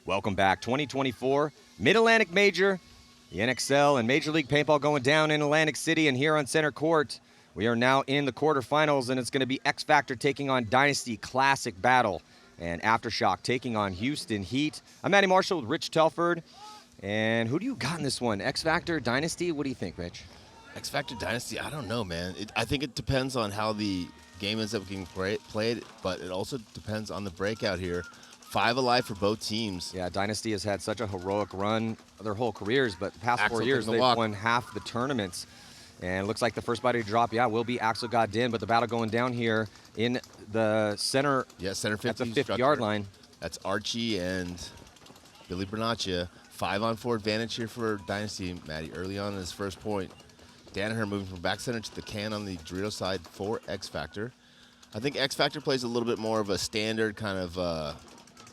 Welcome back. 2024 Mid-Atlantic Major, the NXL and Major League Paintball going down in Atlantic City and here on center court. We are now in the quarterfinals, and it's going to be X Factor taking on Dynasty Classic Battle and Aftershock taking on Houston Heat. I'm Matty Marshall with Rich Telford. And who do you got in this one? X Factor, Dynasty? What do you think, Rich? X Factor Dynasty, I don't know, man. I think it depends on how the game ends up getting played, but it also depends on the breakout here. 5 alive for both teams. Yeah, Dynasty has had such a heroic run their whole careers, but the past Axel 4 years taking they've the walk. won half the tournaments. And it looks like the first body to drop, will be Axel Godin, but the battle going down here in the center, Center 50 at the 50 structure. yard line. That's Archie and Billy Bernaccia. 5-on-4 advantage here for Dynasty, Matty, early on in his first point. Danaher moving from back center to the can on the Dorito side for X Factor. I think X Factor plays a little bit more of a standard kind of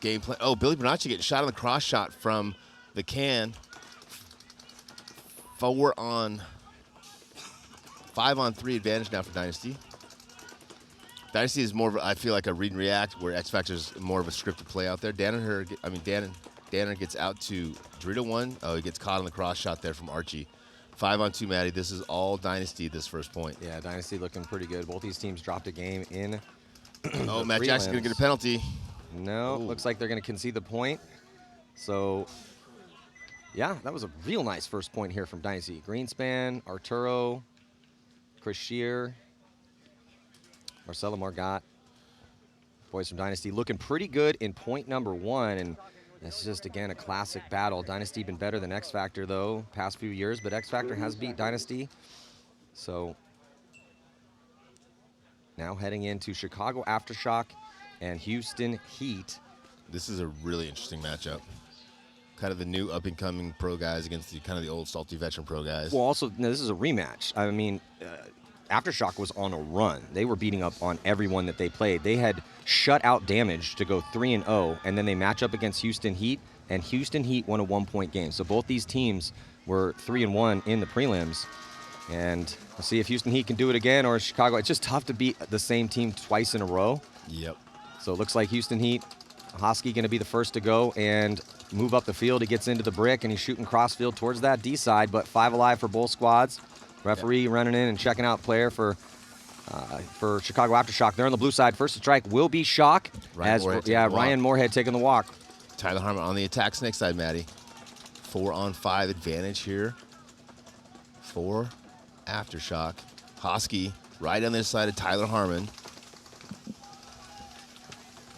game plan. Oh, Billy Bernaccia getting shot on the cross shot from the can. 5-on-3 advantage now for Dynasty. Dynasty is more of, I feel like, a read and react, where X Factor is more of a scripted play out there. Danner gets out to Dorito 1. Oh, he gets caught on the cross shot there from Archie. 5-on-2, Matty. This is all Dynasty this first point. Yeah, Dynasty looking pretty good. Both these teams dropped a game in Oh, Matt Jackson's going to get a penalty. No, Ooh. looks like they're going to concede the point. So, yeah, that was a real nice first point here from Dynasty. Greenspan, Arturo, Chris Shear, Marcelo Margot. Boys from Dynasty looking pretty good in point number 1. And this is just, again, a classic battle. Dynasty been better than X Factor, though, past few years. But X Factor has beat Dynasty. So, now heading into Chicago Aftershock and Houston Heat. This is a really interesting matchup. Kind of the new up-and-coming pro guys against the kind of the old salty veteran pro guys. Well, also, this is a rematch. I mean, Aftershock was on a run. They were beating up on everyone that they played. They had shut out Damage to go 3-0, and then they match up against Houston Heat, and Houston Heat won a 1-point game. So both these teams were 3-1 in the prelims. And we'll see if Houston Heat can do it again or Chicago. It's just tough to beat the same team twice in a row. Yep. So it looks like Houston Heat, Hosky going to be the first to go and move up the field. He gets into the brick, and he's shooting crossfield towards that D side, but 5 alive for both squads. Referee running in and checking out player for Chicago Aftershock. They're on the blue side. First to strike will be Shock. Ryan Moorhead taking the walk. Tyler Harmon on the attack snake side, Matty. 4-on-5 advantage here for Aftershock. Hosky right on this side of Tyler Harmon.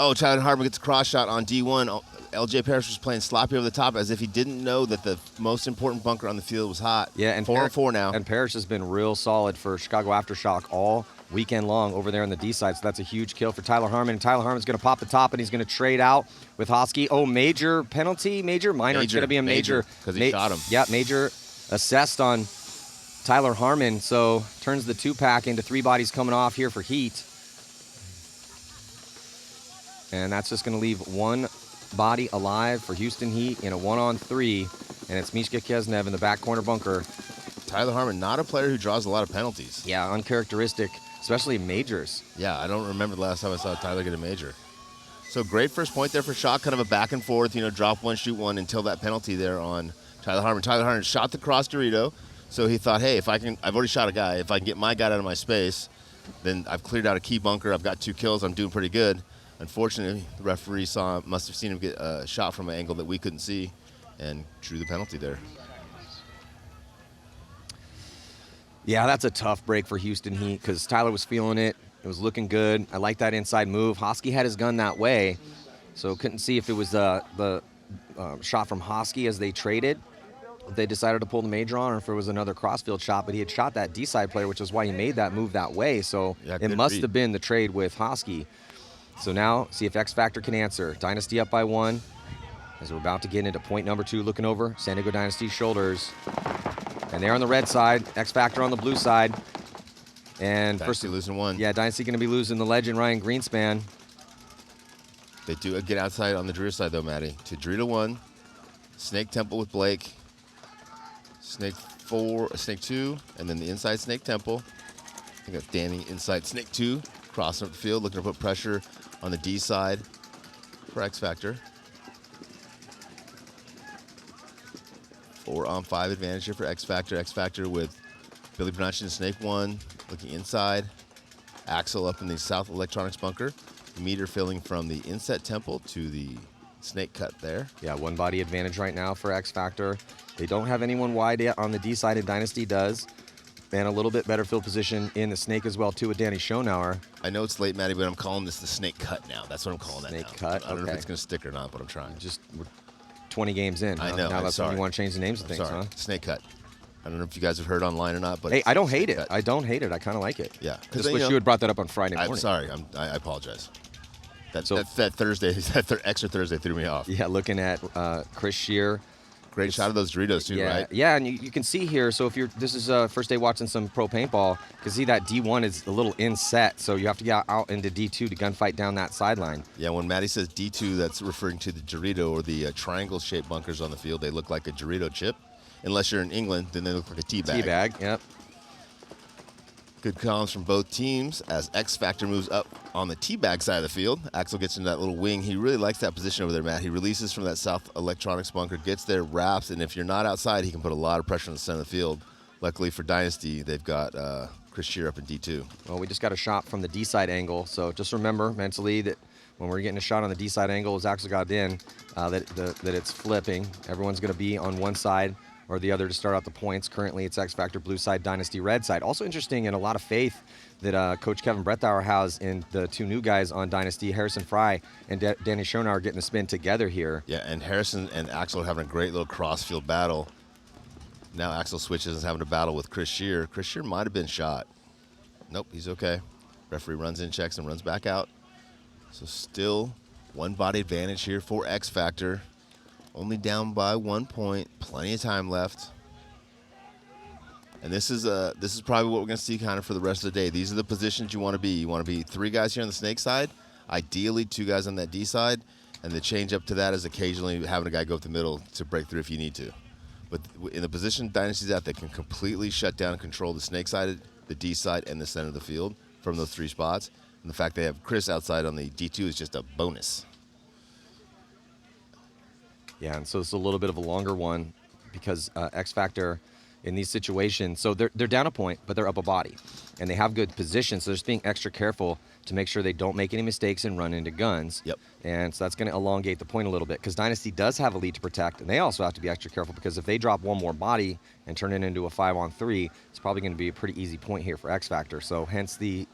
Oh, Tyler Harmon gets a cross shot on D1. Oh, LJ Parrish was playing sloppy over the top as if he didn't know that the most important bunker on the field was hot. Yeah, and 4-on-4 now. And Parrish has been real solid for Chicago Aftershock all weekend long over there on the D side. So that's a huge kill for Tyler Harmon. And Tyler Harmon's going to pop the top, and he's going to trade out with Hosky. Oh, major penalty? Minor. It's going to be a major. Because he shot him. Yeah, major assessed on Tyler Harmon. So turns the 2-pack into 3 bodies coming off here for Heat. And that's just going to leave 1 body alive for Houston Heat in a 1-on-3. And it's Mishka Kesnev in the back corner bunker. Tyler Harmon, not a player who draws a lot of penalties. Yeah, uncharacteristic, especially majors. Yeah, I don't remember the last time I saw Tyler get a major. So great first point there for Shock, kind of a back and forth, drop 1, shoot 1 until that penalty there on Tyler Harmon. Tyler Harmon shot the cross Dorito, so he thought, hey, I've already shot a guy. If I can get my guy out of my space, then I've cleared out a key bunker. I've got 2 kills. I'm doing pretty good. Unfortunately, the referee must have seen him get a shot from an angle that we couldn't see and drew the penalty there. Yeah, that's a tough break for Houston Heat because Tyler was feeling it. It was looking good. I like that inside move. Hosky had his gun that way, so couldn't see if it was the shot from Hosky as they traded. If they decided to pull the major on, or if it was another crossfield shot, but he had shot that D-side player, which is why he made that move that way. So yeah, it must have been the trade with Hosky. So now, see if X Factor can answer. Dynasty up by 1 as we're about to get into point number 2, looking over San Diego Dynasty's shoulders. And they're on the red side, X Factor on the blue side. And Dynasty losing 1. Yeah, Dynasty going to be losing the legend, Ryan Greenspan. They do get outside on the Drew side, though, Matty. To Dorito 1, Snake Temple with Blake, Snake 2, and then the inside Snake Temple. I think that's Danny inside Snake 2, crossing up the field, looking to put pressure on the D side for X Factor. 4-on-5 advantage here for X Factor. X Factor with Billy Bernacci in Snake 1, looking inside. Axel up in the South Electronics bunker. Meter filling from the inset temple to the snake cut there. Yeah, one body advantage right now for X Factor. They don't have anyone wide yet on the D side, and Dynasty does. And a little bit better field position in the snake as well, too, with Danny Schonauer. I know it's late, Matty, but I'm calling this the snake cut now. That's what I'm calling Snake that now. cut, I don't know okay. if it's going to stick or not, but I'm trying. We're 20 games in. I huh? know, Now I'm that's sorry. when you want to change the names of I'm things, sorry. huh? Snake cut. I don't know if you guys have heard online or not, but Hey, it's I don't snake hate it. cut. I don't hate it. I kind of like it. Yeah. Just wish you had brought that up on Friday morning. I'm sorry. I apologize. That Thursday, extra Thursday threw me off. Yeah, looking at Chris Shear. Great shot of those Doritos too, Yeah, right? yeah, and you can see here. So if this is first day watching some pro paintball, you can see that D1 is a little inset, so you have to get out into D2 to gunfight down that sideline. Yeah, when Matty says D2, that's referring to the Dorito or the triangle-shaped bunkers on the field. They look like a Dorito chip. Unless you're in England, then they look like a tea bag. Tea bag, yep. Good comms from both teams as X Factor moves up on the teabag side of the field. Axel gets into that little wing. He really likes that position over there, Matt. He releases from that South Electronics bunker, gets there, wraps, and if you're not outside, he can put a lot of pressure on the center of the field. Luckily for Dynasty, they've got Chris Shear up in D2. Well, we just got a shot from the D side angle, so just remember mentally that when we're getting a shot on the D side angle, as Axel got in, that it's flipping. Everyone's going to be on one side or the other to start out the points. Currently, it's X Factor blue side, Dynasty red side. Also interesting and a lot of faith that Coach Kevin Brettauer has in the two new guys on Dynasty, Harrison Fry and Danny Schonauer getting the spin together here. Yeah, and Harrison and Axel are having a great little cross-field battle. Now Axel switches and is having a battle with Chris Shear. Chris Shear might have been shot. Nope, he's okay. Referee runs in, checks, and runs back out. So still one body advantage here for X Factor. Only down by 1 point. Plenty of time left. And this is probably what we're going to see kind of for the rest of the day. These are the positions you want to be. You want to be 3 guys here on the snake side, ideally 2 guys on that D side, and the change up to that is occasionally having a guy go up the middle to break through if you need to. But in the position Dynasty's at, they can completely shut down and control the snake side, the D side, and the center of the field from those 3 spots. And the fact they have Chris outside on the D2 is just a bonus. Yeah, and so it's a little bit of a longer one because X Factor in these situations, so they're down a point, but they're up a body. And they have good position, so they're just being extra careful to make sure they don't make any mistakes and run into guns. Yep. And so that's going to elongate the point a little bit because Dynasty does have a lead to protect, and they also have to be extra careful because if they drop one more body and turn it into a 5-on-3, it's probably going to be a pretty easy point here for X Factor. So hence the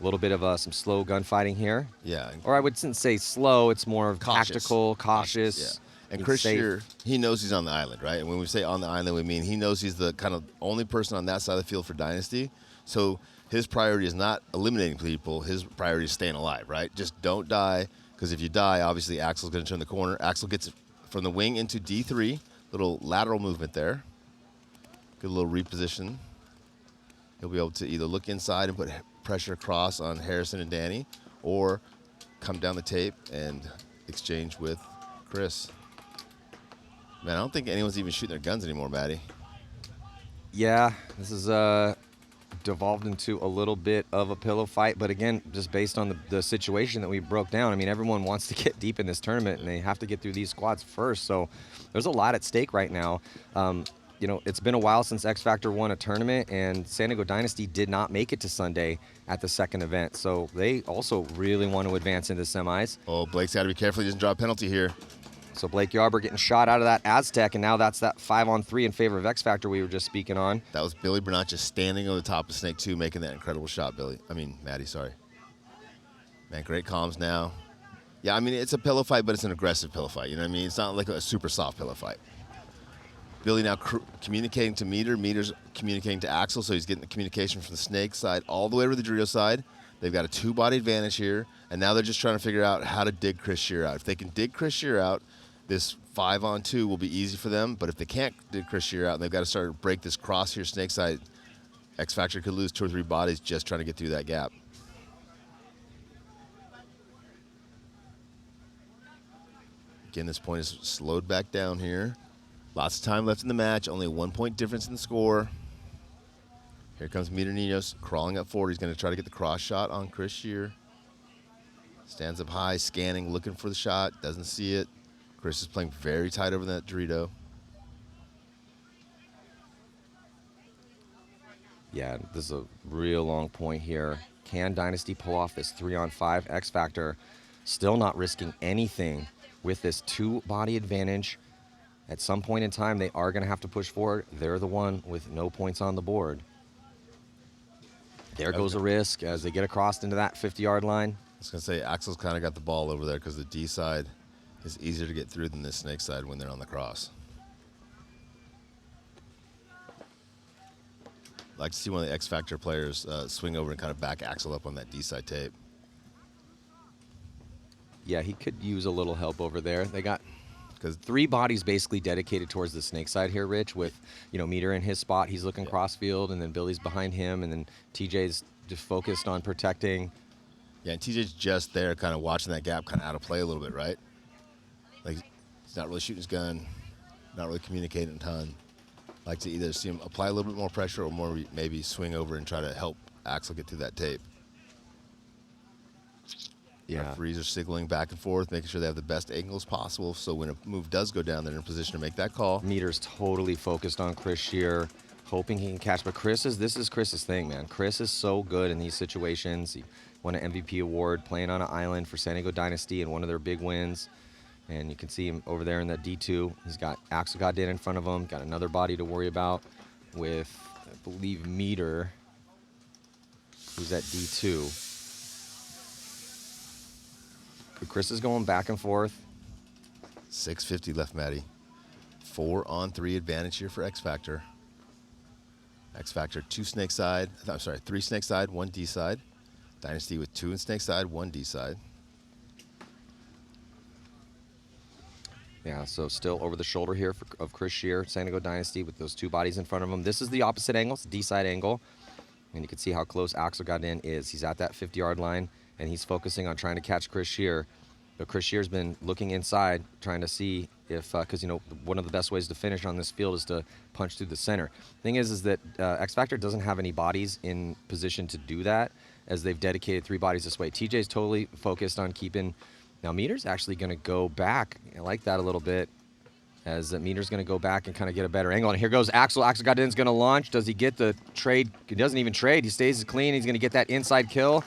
little bit of some slow gunfighting here. Yeah. Or I wouldn't say slow, it's more of Cautious. tactical, cautious. Yeah. And Chris safe. Shear, he knows he's on the island, right? And when we say on the island, we mean he knows he's the kind of only person on that side of the field for Dynasty. So his priority is not eliminating people. His priority is staying alive, right? Just don't die, because if you die, obviously Axel's going to turn the corner. Axel gets it from the wing into D3. Little lateral movement there. Good little reposition. He'll be able to either look inside and put pressure across on Harrison and Danny, or come down the tape and exchange with Chris. Man, I don't think anyone's even shooting their guns anymore, Matty. Yeah, this is devolved into a little bit of a pillow fight, but again, just based on the situation that we broke down, I mean, everyone wants to get deep in this tournament, and they have to get through these squads first, so there's a lot at stake right now. You know, it's been a while since X Factor won a tournament, and San Diego Dynasty did not make it to Sunday at the second event, so they also really want to advance into semis. Oh, Blake's got to be careful he doesn't draw a penalty here. So Blake Yarber getting shot out of that Aztec, and now that's that 5-on-3 in favor of X Factor we were just speaking on. That was Billy Bernacci standing on the top of Snake 2 making that incredible shot, Matty, sorry. Man, great comms now. Yeah, I mean, it's a pillow fight, but it's an aggressive pillow fight. You know what I mean? It's not like a super soft pillow fight. Billy now communicating to Meter. Meter's communicating to Axel, so he's getting the communication from the Snake side all the way over the Dorito side. They've got a 2-body advantage here, and now they're just trying to figure out how to dig Chris Shear out. If they can dig Chris Shear out, this 5-on-2 will be easy for them, but if they can't dig Chris Shear out and they've got to start to break this cross here snake side, X Factor could lose 2 or 3 bodies just trying to get through that gap. Again, this point is slowed back down here. Lots of time left in the match, only a 1-point difference in the score. Here comes Meter Ninos crawling up forward. He's going to try to get the cross shot on Chris Shear. Stands up high, scanning, looking for the shot, doesn't see it. Chris is playing very tight over that Dorito. Yeah, this is a real long point here. Can Dynasty pull off this 3-on-5 X Factor? Still not risking anything with this 2-body advantage. At some point in time, they are going to have to push forward. They're the one with no points on the board. There goes a risk as they get across into that 50-yard line. I was going to say, Axel's kind of got the ball over there because the D side is easier to get through than the snake side when they're on the cross. I'd like to see one of the X Factor players swing over and kind of back Axel up on that D side tape. Yeah, he could use a little help over there. They got 3 bodies basically dedicated towards the snake side here, Rich, with, Meter in his spot. He's looking cross field, and then Billy's behind him, and then TJ's just focused on protecting. Yeah, and TJ's just there kind of watching that gap kind of out of play a little bit, right? Like, he's not really shooting his gun, not really communicating a ton. Like to either see him apply a little bit more pressure or more maybe swing over and try to help Axel get through that tape. Yeah. Referees are signaling back and forth, making sure they have the best angles possible, so when a move does go down, they're in a position to make that call. Meter's totally focused on Chris Shear, hoping he can catch. But this is Chris's thing, man. Chris is so good in these situations. He won an MVP award playing on an island for San Diego Dynasty in one of their big wins. And you can see him over there in that D2. He's got Axel Godin in front of him, got another body to worry about with, I believe, Meter, who's at D2. Chris is going back and forth. 6:50 left, Matty. 4-on-3 advantage here for X Factor. X Factor 2 snake side. I'm sorry, 3 snake side, 1 D side. Dynasty with 2 in snake side, 1 D side. Yeah, so still over the shoulder here of Chris Shear, San Diego Dynasty, with those 2 bodies in front of him. This is the opposite angle, it's D-side angle. And you can see how close Axel Godin is. He's at that 50-yard line, and he's focusing on trying to catch Chris Shear. But Chris Shear's been looking inside, trying to see if, because, one of the best ways to finish on this field is to punch through the center. Thing is that X Factor doesn't have any bodies in position to do that, as they've dedicated 3 bodies this way. TJ's totally focused on keeping. Now, Meter's actually going to go back. I like that a little bit, as Meter's going to go back and kind of get a better angle. And here goes Axel. Axel Godin's going to launch. Does he get the trade? He doesn't even trade. He stays clean. He's going to get that inside kill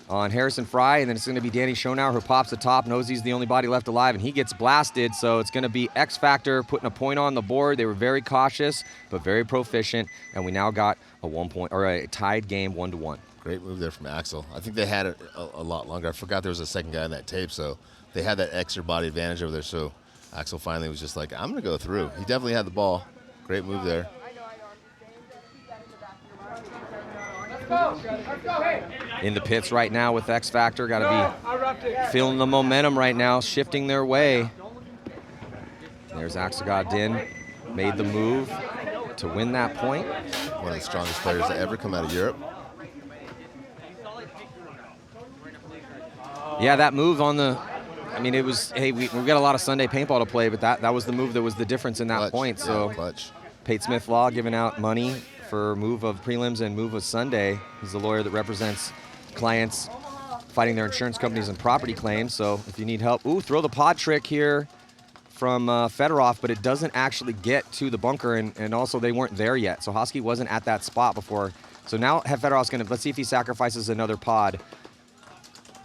on Harrison Fry, and then it's going to be Danny Schonauer who pops the top, knows he's the only body left alive, and he gets blasted. So it's going to be X Factor putting a point on the board. They were very cautious, but very proficient, and we now got a 1-point or a tied game, 1-1. Great move there from Axel. I think they had it a lot longer. I forgot there was a second guy in that tape, so they had that extra body advantage over there. So Axel finally was just like, I'm going to go through. He definitely had the ball. Great move there. In the pits right now with X Factor, got to be feeling the momentum right now, shifting their way. There's Axel Godin, made the move to win that point. One of the strongest players to ever come out of Europe. Yeah, that move on the, it was, hey, we've got a lot of Sunday paintball to play, but that was the move that was the difference in that Clutch. point. So Clutch. Pate Smith Law giving out money for move of prelims and move of Sunday. He's the lawyer that represents clients fighting their insurance companies and property claims. So if you need help, throw the pod trick here from Fedorov, but it doesn't actually get to the bunker, and also they weren't there yet. So Hosky wasn't at that spot before. So now Fedorov's going to, let's see if he sacrifices another pod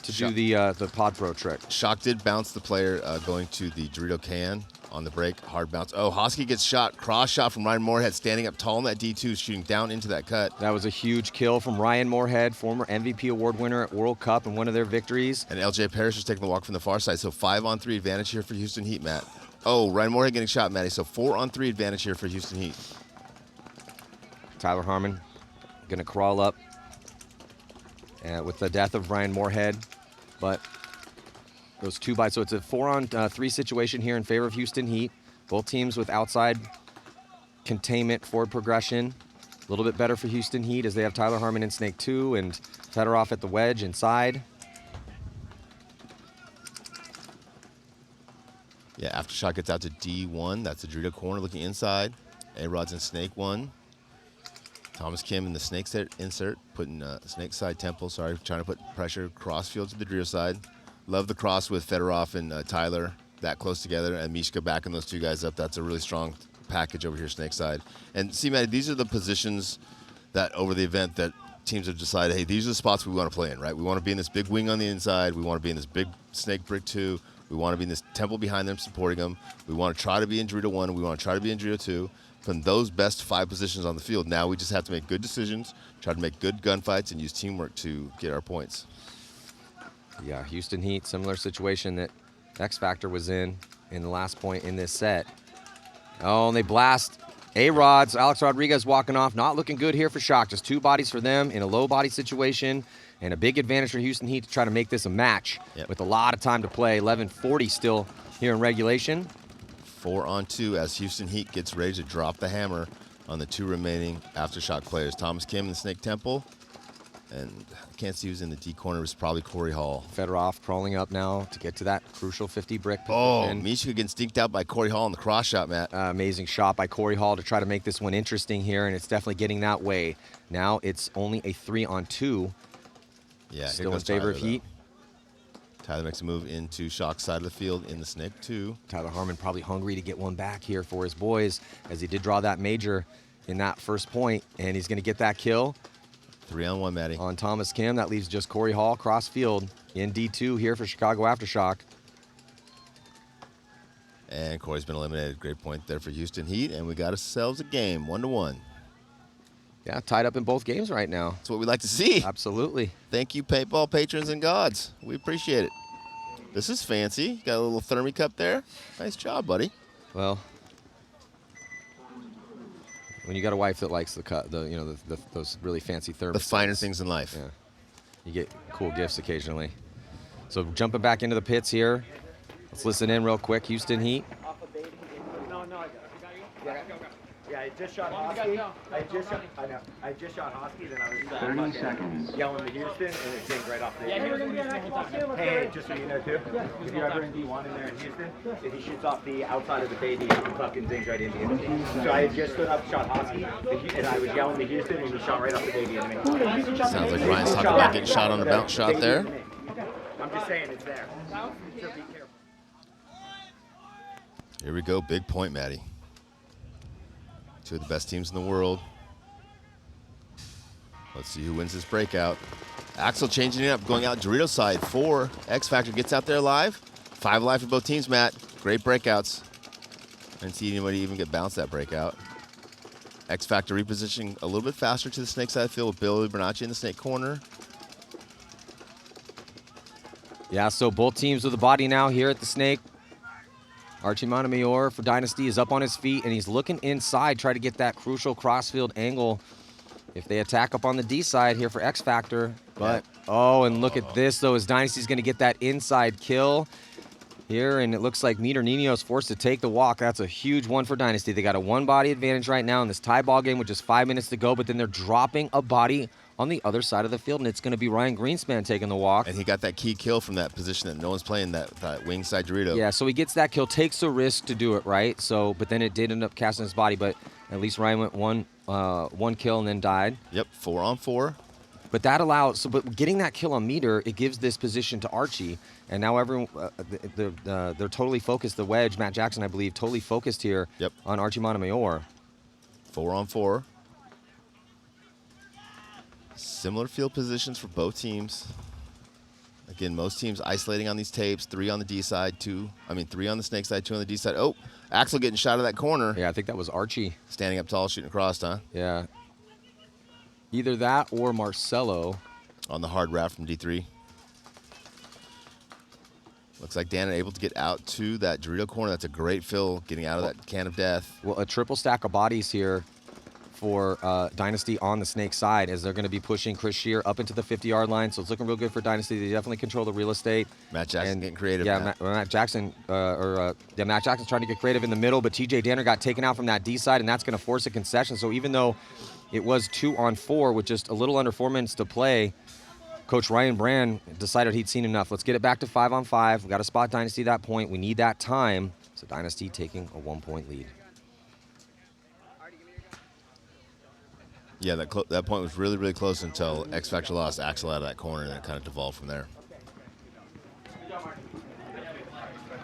to do the pod throw trick. Shock did bounce the player going to the Dorito can on the break. Hard bounce. Oh, Hosky gets shot. Cross shot from Ryan Moorhead, standing up tall in that D2, shooting down into that cut. That was a huge kill from Ryan Moorhead, former MVP award winner at World Cup and one of their victories. And LJ Parrish is taking the walk from the far side. So 5-on-3 advantage here for Houston Heat, Matt. Oh, Ryan Moorhead getting shot, Matty. So 4-on-3 advantage here for Houston Heat. Tyler Harmon going to crawl up with the death of Ryan Moorhead. But those 2 bites, so it's a 4-on-3 situation here in favor of Houston Heat. Both teams with outside containment, forward progression. A little bit better for Houston Heat as they have Tyler Harmon in Snake 2 and Fedorov at the wedge inside. Yeah, Aftershock gets out to D1. That's the Dorito corner looking inside. A-Rod's in Snake 1. Thomas Kim in the snake insert, putting snake side temple, trying to put pressure cross field to the Dorito side. Love the cross with Fedorov and Tyler that close together, and Mishka backing those 2 guys up. That's a really strong package over here, snake side. And see, Matt, these are the positions that over the event that teams have decided, hey, these are the spots we want to play in, right? We want to be in this big wing on the inside. We want to be in this big snake brick 2. We want to be in this temple behind them supporting them. We want to try to be in Dorito 1. We want to try to be in Dorito 2. From those best 5 positions on the field, now we just have to make good decisions, try to make good gunfights, and use teamwork to get our points. Yeah, Houston Heat, similar situation that X Factor was in the last point in this set. Oh, and they blast A-Rods. Alex Rodriguez walking off. Not looking good here for Shock. Just 2 bodies for them in a low body situation. And a big advantage for Houston Heat to try to make this a match with a lot of time to play. 11:40 still here in regulation. 4-on-2 as Houston Heat gets ready to drop the hammer on the 2 remaining Aftershock players. Thomas Kim in the Snake Temple. And I can't see who's in the D corner. It's probably Corey Hall. Fedorov crawling up now to get to that crucial 50 brick position. Oh, Misha getting sneaked out by Corey Hall in the cross shot, Matt. Amazing shot by Corey Hall to try to make this one interesting here, and it's definitely getting that way. Now it's only a 3-on-2. Yeah, still in favor of Heat. Tyler makes a move into Shock's side of the field in the Snake 2. Tyler Harmon probably hungry to get one back here for his boys, as he did draw that major in that first point, and he's going to get that kill. 3-on-1, Matty. On Thomas Kim. That leaves just Corey Hall cross field in D2 here for Chicago Aftershock. And Corey's been eliminated. Great point there for Houston Heat. And we got ourselves a game, 1-1. Yeah, tied up in both games right now. That's what we like to see. Absolutely. Thank you, Paintball patrons and gods. We appreciate it. This is fancy. Got a little thermi cup there. Nice job, buddy. Well, when you got a wife that likes those really fancy thermos, the finer things in life. Yeah, you get cool gifts occasionally. So jumping back into the pits here, let's listen in real quick. Houston Heat. Yeah, I just shot Hosky. I just shot Hosky, then I was 30 seconds. yelling to Houston, and it dinged right off the Hey, just so you know, too, if you're ever in D1 in there in Houston, if he shoots off the outside of the baby, he fucking dings right into you. So I had just stood up, shot Hosky, and I was yelling to Houston, and he shot right off the baby into me. Sounds like Ryan's talking about getting shot on a bounce shot there. I'm just saying it's there. So be careful. Here we go, big point, Matty. 2 of the best teams in the world. Let's see who wins this breakout. Axel changing it up, going out Dorito side. 4. X Factor gets out there alive. 5 alive for both teams, Matt. Great breakouts. I didn't see anybody even get bounced that breakout. X Factor repositioning a little bit faster to the Snake side of the field with Billy Bernacci in the Snake corner. Yeah, so both teams with a body now here at the Snake. Archie Montemayor for Dynasty is up on his feet, and he's looking inside, try to get that crucial crossfield angle if they attack up on the D side here for X Factor. But, oh, and look at this, though, as Dynasty's going to get that inside kill here, and it looks like Meter Nino's forced to take the walk. That's a huge one for Dynasty. They got a 1-body advantage right now in this tie ball game with just 5 minutes to go, but then they're dropping a body on the other side of the field, and it's going to be Ryan Greenspan taking the walk. And he got that key kill from that position that no one's playing, that wing side Dorito. Yeah, so he gets that kill, takes a risk to do it, right? So, but then it did end up casting his body, but at least Ryan went one kill and then died. Yep, 4-on-4. But that allows, but getting that kill on Meter, it gives this position to Archie, and now everyone, they're totally focused. The wedge, Matt Jackson, I believe, totally focused here on Archie Montemayor. 4-on-4. Similar field positions for both teams. Again, most teams isolating on these tapes. 3 on the D side, 3 on the Snake side, 2 on the D side. Oh, Axel getting shot of that corner. Yeah, I think that was Archie. Standing up tall, shooting across, huh? Yeah. Either that or Marcelo. On the hard wrap from D3. Looks like Dan able to get out to that Dorito corner. That's a great fill, getting out of that can of death. Well, a triple stack of bodies here for Dynasty on the Snake side, as they're going to be pushing Chris Shear up into the 50-yard line. So it's looking real good for Dynasty. They definitely control the real estate. Matt Jackson getting creative. Yeah, Matt Jackson's trying to get creative in the middle, but TJ Danner got taken out from that D side, and that's going to force a concession. So even though it was 2-on-4 with just a little under 4 minutes to play, Coach Ryan Brand decided he'd seen enough. Let's get it back to 5-on-5. We got to spot Dynasty at that point. We need that time. So Dynasty taking a 1-point lead. Yeah, that point was really, really close until X Factor lost Axel out of that corner, and it kind of devolved from there.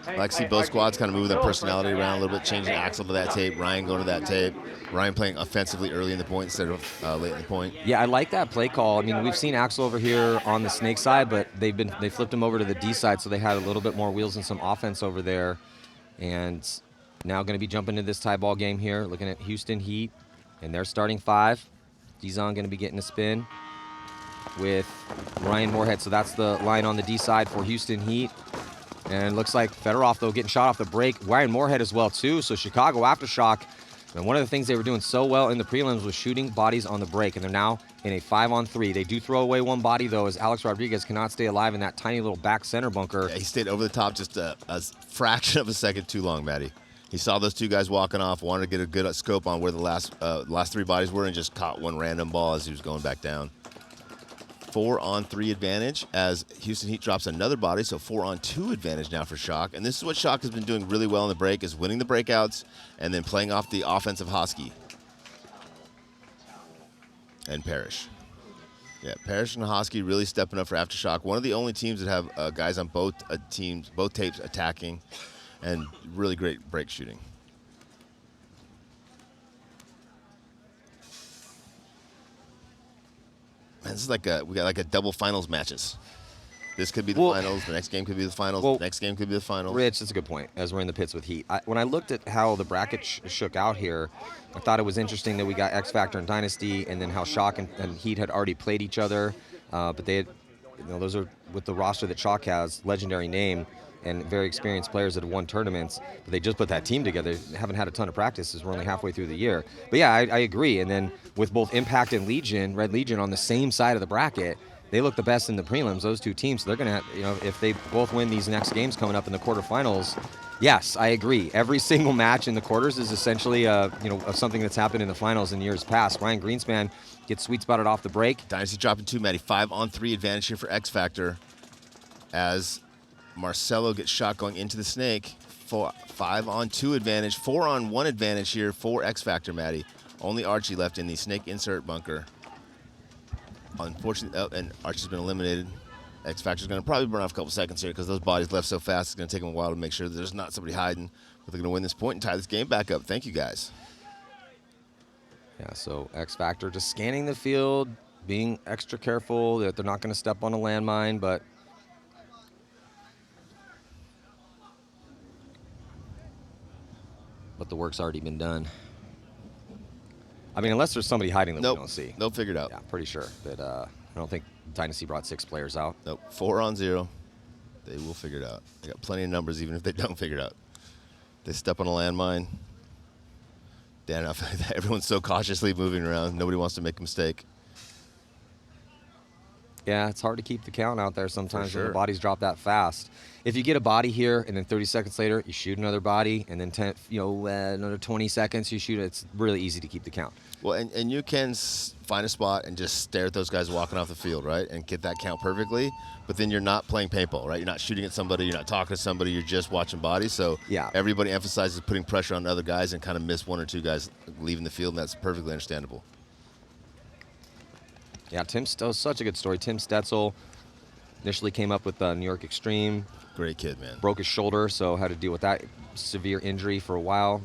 I like to see both squads kind of moving their personality around a little bit, changing Axel to that tape, Ryan going to that tape, Ryan playing offensively early in the point instead of late in the point. Yeah, I like that play call. I mean, we've seen Axel over here on the snake side, but they flipped him over to the D side, so they had a little bit more wheels and some offense over there. And now going to be jumping into this tie ball game here, looking at Houston Heat, and they're starting 5. Dizon going to be getting a spin with Ryan Moorhead. So that's the line on the D side for Houston Heat. And it looks like Fedorov, though, getting shot off the break. Ryan Moorhead as well, too. So Chicago Aftershock. And one of the things they were doing so well in the prelims was shooting bodies on the break. And they're now in a 5-on-3. They do throw away one body, though, as Alex Rodriguez cannot stay alive in that tiny little back center bunker. Yeah, he stayed over the top just a fraction of a second too long, Matty. He saw those 2 guys walking off, wanted to get a good scope on where the last 3 bodies were, and just caught one random ball as he was going back down. 4-on-3 advantage as Houston Heat drops another body, so 4-on-2 advantage now for Shock. And this is what Shock has been doing really well in the break, is winning the breakouts and then playing off the offensive Hosky. And Parrish. Yeah, Parrish and Hosky really stepping up for Aftershock. One of the only teams that have guys on both teams, both tapes attacking, and really great break shooting. Man, this is we got like a double finals matches. This could be the finals. The next game could be the finals. The next game could be the finals. Rich, that's a good point, as we're in the pits with Heat. When I looked at how the bracket shook out here, I thought it was interesting that we got X Factor and Dynasty, and then how Shock and Heat had already played each other. But they had, those are with the roster that Shock has, legendary name, and very experienced players that have won tournaments. But they just put that team together. They haven't had a ton of practice as we're only halfway through the year. But yeah, I agree. And then with both Impact and Legion, Red Legion on the same side of the bracket, they look the best in the prelims, those 2 teams. So they're going to, if they both win these next games coming up in the quarterfinals, yes, I agree. Every single match in the quarters is essentially, something that's happened in the finals in years past. Ryan Greenspan gets sweet spotted off the break. Dynasty dropping 2, Matty. 5-on-3 advantage here for X Factor as Marcelo gets shot going into the snake. 5-on-2 advantage. 4-on-1 advantage here for X Factor, Matty. Only Archie left in the snake insert bunker. Unfortunately, and Archie's been eliminated. X Factor's going to probably burn off a couple seconds here because those bodies left so fast. It's going to take them a while to make sure that there's not somebody hiding. But they're going to win this point and tie this game back up. Thank you, guys. Yeah, so X Factor just scanning the field, being extra careful that they're not going to step on a landmine, but the work's already been done. I mean, unless there's somebody hiding that we don't see. Nope, figured out. Yeah, pretty sure. But I don't think Dynasty brought 6 players out. Nope, 4-on-0. They will figure it out. They got plenty of numbers even if they don't figure it out. They step on a landmine. Dan, everyone's so cautiously moving around. Nobody wants to make a mistake. Yeah, it's hard to keep the count out there sometimes when the sure. bodies drop that fast. If you get a body here and then 30 seconds later you shoot another body and then another 20 seconds you shoot, it's really easy to keep the count. Well, and you can find a spot and just stare at those guys walking off the field, right, and get that count perfectly. But then you're not playing paintball, right? You're not shooting at somebody. You're not talking to somebody. You're just watching bodies. So yeah, everybody emphasizes putting pressure on other guys and kind of miss 1 or 2 guys leaving the field, and that's perfectly understandable. Yeah, such a good story. Tim Stetzel initially came up with New York Extreme. Great kid, man. Broke his shoulder, so had to deal with that severe injury for a while.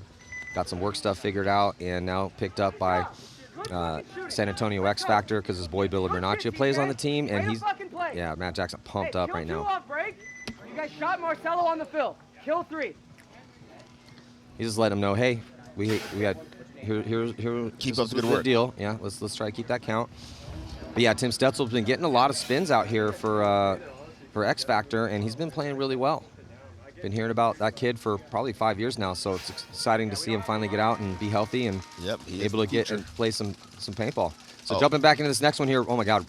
Got some work stuff figured out, and now picked up by San Antonio X Factor because his boy Billy Bernaccia plays on the team, and Matt Jackson pumped up right now. You guys shot Marcelo on the fill. Kill 3. He just let him know, hey, we got here. Keep up the good work. Deal. Yeah, let's try to keep that count. But yeah, Tim Stetzel's been getting a lot of spins out here for X Factor, and he's been playing really well. Been hearing about that kid for probably 5 years now, so it's exciting to see him finally get out and be healthy and able to get and play some paintball. So jumping back into this next one here, oh my God,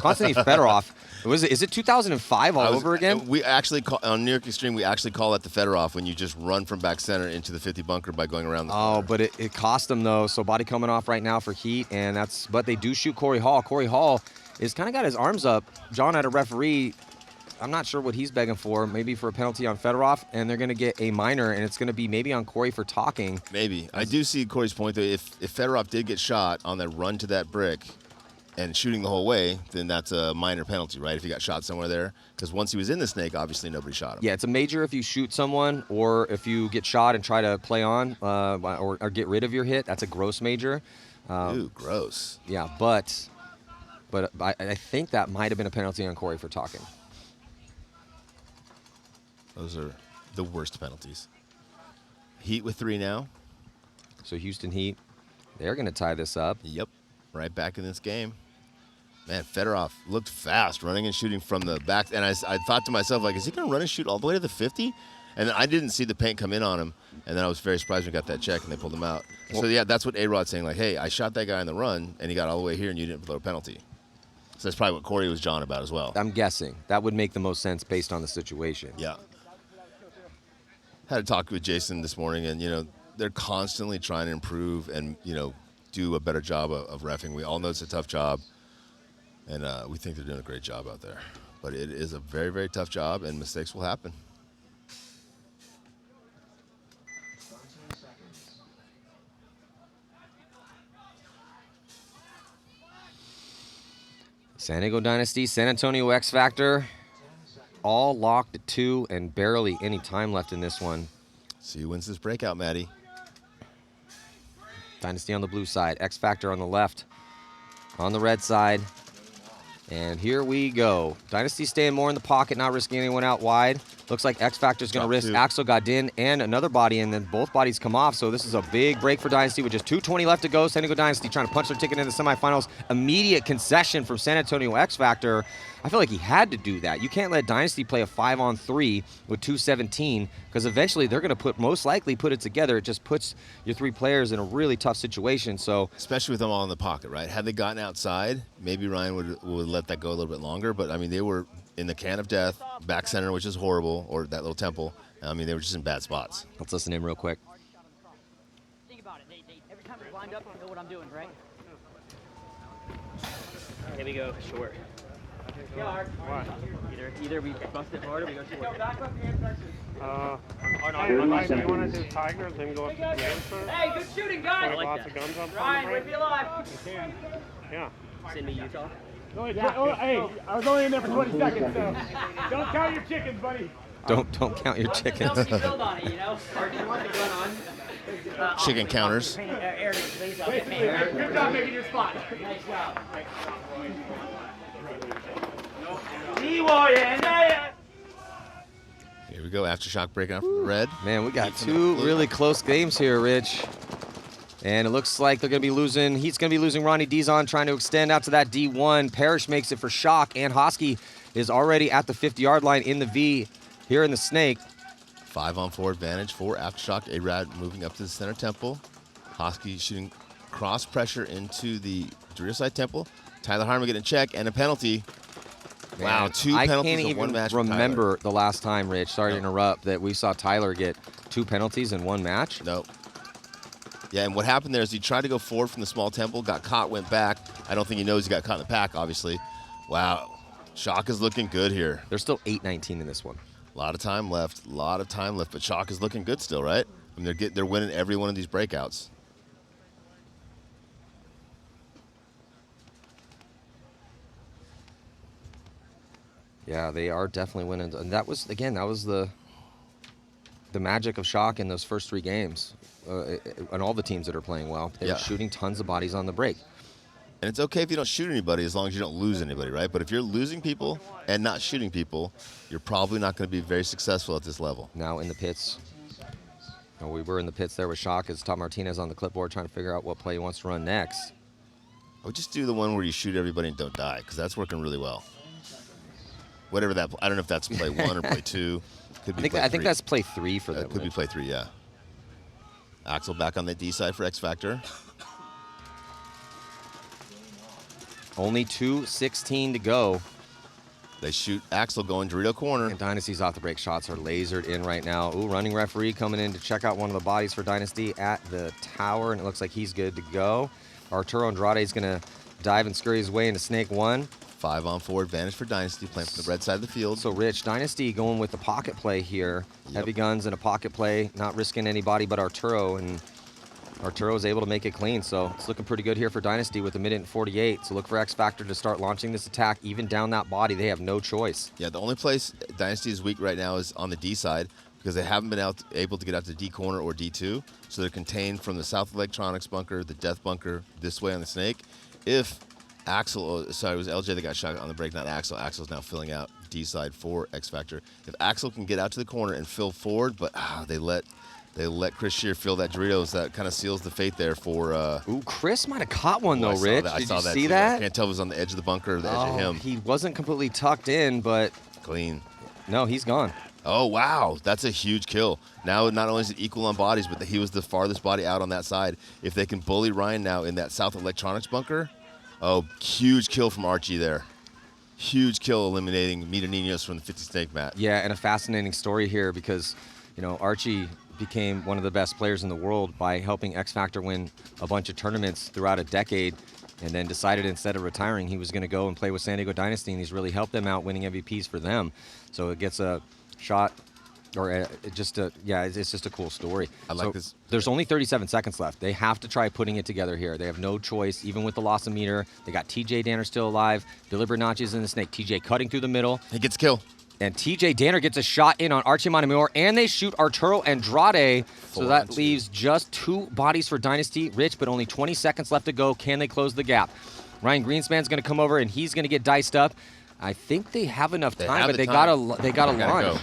Konstantin Fedorov. Is it 2005 all over again? We actually on New York Extreme, we actually call that the Fedorov when you just run from back center into the 50 bunker by going around the corner. But it cost them though. So body coming off right now for Heat, and but they do shoot Corey Hall. Corey Hall is kind of got his arms up. John had a referee. I'm not sure what he's begging for, maybe for a penalty on Fedorov, and they're going to get a minor, and it's going to be maybe on Corey for talking. Maybe. I do see Corey's point, though. If Fedorov did get shot on that run to that brick, and shooting the whole way, then that's a minor penalty, right? If he got shot somewhere there. Because once he was in the snake, obviously nobody shot him. Yeah, it's a major if you shoot someone or if you get shot and try to play on or get rid of your hit. That's a gross major. Ooh, gross. Yeah, but I think that might have been a penalty on Corey for talking. Those are the worst penalties. Heat with 3 now. So Houston Heat, they're going to tie this up. Yep, right back in this game. Man, Fedorov looked fast, running and shooting from the back. And I thought to myself, like, is he going to run and shoot all the way to the 50? And then I didn't see the paint come in on him. And then I was very surprised when we got that check and they pulled him out. So, yeah, that's what A-Rod's saying. Like, hey, I shot that guy in the run, and he got all the way here, and you didn't throw a penalty. So that's probably what Corey was jawing about as well. I'm guessing. That would make the most sense based on the situation. Yeah. Had a talk with Jason this morning, and, they're constantly trying to improve and, do a better job of reffing. We all know it's a tough job, and we think they're doing a great job out there. But it is a very, very tough job, and mistakes will happen. San Diego Dynasty, San Antonio X Factor, all locked at 2 and barely any time left in this one. See who wins this breakout, Maddie. Dynasty on the blue side, X Factor on the left, on the red side. And here we go. Dynasty staying more in the pocket, not risking anyone out wide. Looks like X Factor's going to risk 2. Axel Godin and another body, and then both bodies come off. So this is a big break for Dynasty with just 2:20 left to go. San Diego Dynasty trying to punch their ticket into the semifinals. Immediate concession from San Antonio X Factor. I feel like he had to do that. You can't let Dynasty play a 5-on-3 with 2:17 because eventually they're going to most likely put it together. It just puts your 3 players in a really tough situation. So especially with them all in the pocket, right? Had they gotten outside, maybe Ryan would let that go a little bit longer. But, I mean, they were in the can of death, back center, which is horrible, or that little temple. I mean, they were just in bad spots. Let's listen in real quick. Think about it. Every time we lined up, I know what I'm doing, right? Here we go, short. Either we bust it hard or we go short. Hey, Mike, do you want to do Tiger, then go up to the answer? Hey, good shooting, guys! Like lots of guns on Ryan, the we'd be alive. Yeah. Send me Utah. Hey, I was only in there for 20 seconds, so don't count your chickens, buddy. Don't count your chickens. Don't be build on it, you know? Or do you want the gun on? Chicken counters. Good job making your spot. Nice job. Here we go. Aftershock breaking out from the red. Man, we got 2 really close games here, Rich. And it looks like they're going to be losing. He's going to be losing Ronnie Dizon, trying to extend out to that D1. Parrish makes it for Shock, and Hosky is already at the 50-yard line in the V here in the Snake. 5-on-4 advantage for Aftershock. A-Rad moving up to the center temple. Hosky shooting cross pressure into the Dorito side temple. Tyler Harmon getting a check and a penalty. Wow, 2 I penalties can't in one even match. for Tyler. remember the last time, Rich, sorry to interrupt, that we saw Tyler get 2 penalties in one match. No. Yeah, and what happened there is he tried to go forward from the small temple, got caught, went back. I don't think he knows he got caught in the pack, obviously. Wow. Shock is looking good here. There's still 8:19 in this one. A lot of time left, but Shock is looking good still, right? I mean, they're winning every one of these breakouts. Yeah, they are definitely winning. And that was the magic of Shock in those first 3 games. And all the teams that are playing well. They're shooting tons of bodies on the break. And it's okay if you don't shoot anybody as long as you don't lose anybody, right? But if you're losing people and not shooting people, you're probably not going to be very successful at this level. Now in the pits. We were in the pits there with Shock as Tom Martinez on the clipboard trying to figure out what play he wants to run next. I would just do the one where you shoot everybody and don't die, because that's working really well. Whatever that, I don't know if that's play 1 or play 2. Could be I think that's play 3 for them. Could be play 3, yeah. Axel back on the D side for X Factor. Only 2:16 to go. They shoot Axel going Dorito corner. And Dynasty's off the break shots are lasered in right now. Ooh, running referee coming in to check out one of the bodies for Dynasty at the tower, and it looks like he's good to go. Arturo Andrade is going to dive and scurry his way into Snake 1. 5-on-4 advantage for Dynasty, playing from the red side of the field. So, Rich, Dynasty going with the pocket play here. Yep. Heavy guns and a pocket play, not risking anybody but Arturo. And Arturo's able to make it clean, so it's looking pretty good here for Dynasty with a minute and 48. So look for X Factor to start launching this attack even down that body. They have no choice. Yeah, the only place Dynasty is weak right now is on the D side because they haven't been able to get out to D corner or D2, so they're contained from the South Electronics bunker, the Death bunker, this way on the Snake. If Axel, sorry, it was LJ that got shot on the break, not Axel. Axel's now filling out D side for X Factor. If Axel can get out to the corner and fill forward, but they let Chris Shear fill that Doritos. That kind of seals the fate there for. Ooh, Chris might have caught one though, Rich. I Did saw you that see too. that? I can't tell if it was on the edge of the bunker or the edge of him. He wasn't completely tucked in, but Clean. no, he's gone. Oh, wow. That's a huge kill. Now, not only is it equal on bodies, but he was the farthest body out on that side. If they can bully Ryan now in that South Electronics bunker, huge kill from Archie there. Huge kill eliminating Mita Ninos from the 50 Snake mat. Yeah, and a fascinating story here because, you know, Archie became one of the best players in the world by helping X Factor win a bunch of tournaments throughout a decade, and then decided instead of retiring, he was going to go and play with San Diego Dynasty, and he's really helped them out winning MVPs for them. So it gets a shot, or it's just a cool story. I like this. There's only 37 seconds left. They have to try putting it together here. They have no choice, even with the loss of meter. They got TJ Danner still alive. Billy Bernacci's in the Snake. TJ cutting through the middle. He gets a kill. And TJ Danner gets a shot in on Archie Montemayor, and they shoot Arturo Andrade. So that leaves just 2 bodies for Dynasty. Rich, but only 20 seconds left to go. Can they close the gap? Ryan Greenspan's going to come over, and he's going to get diced up. I think they have enough time, but they gotta launch.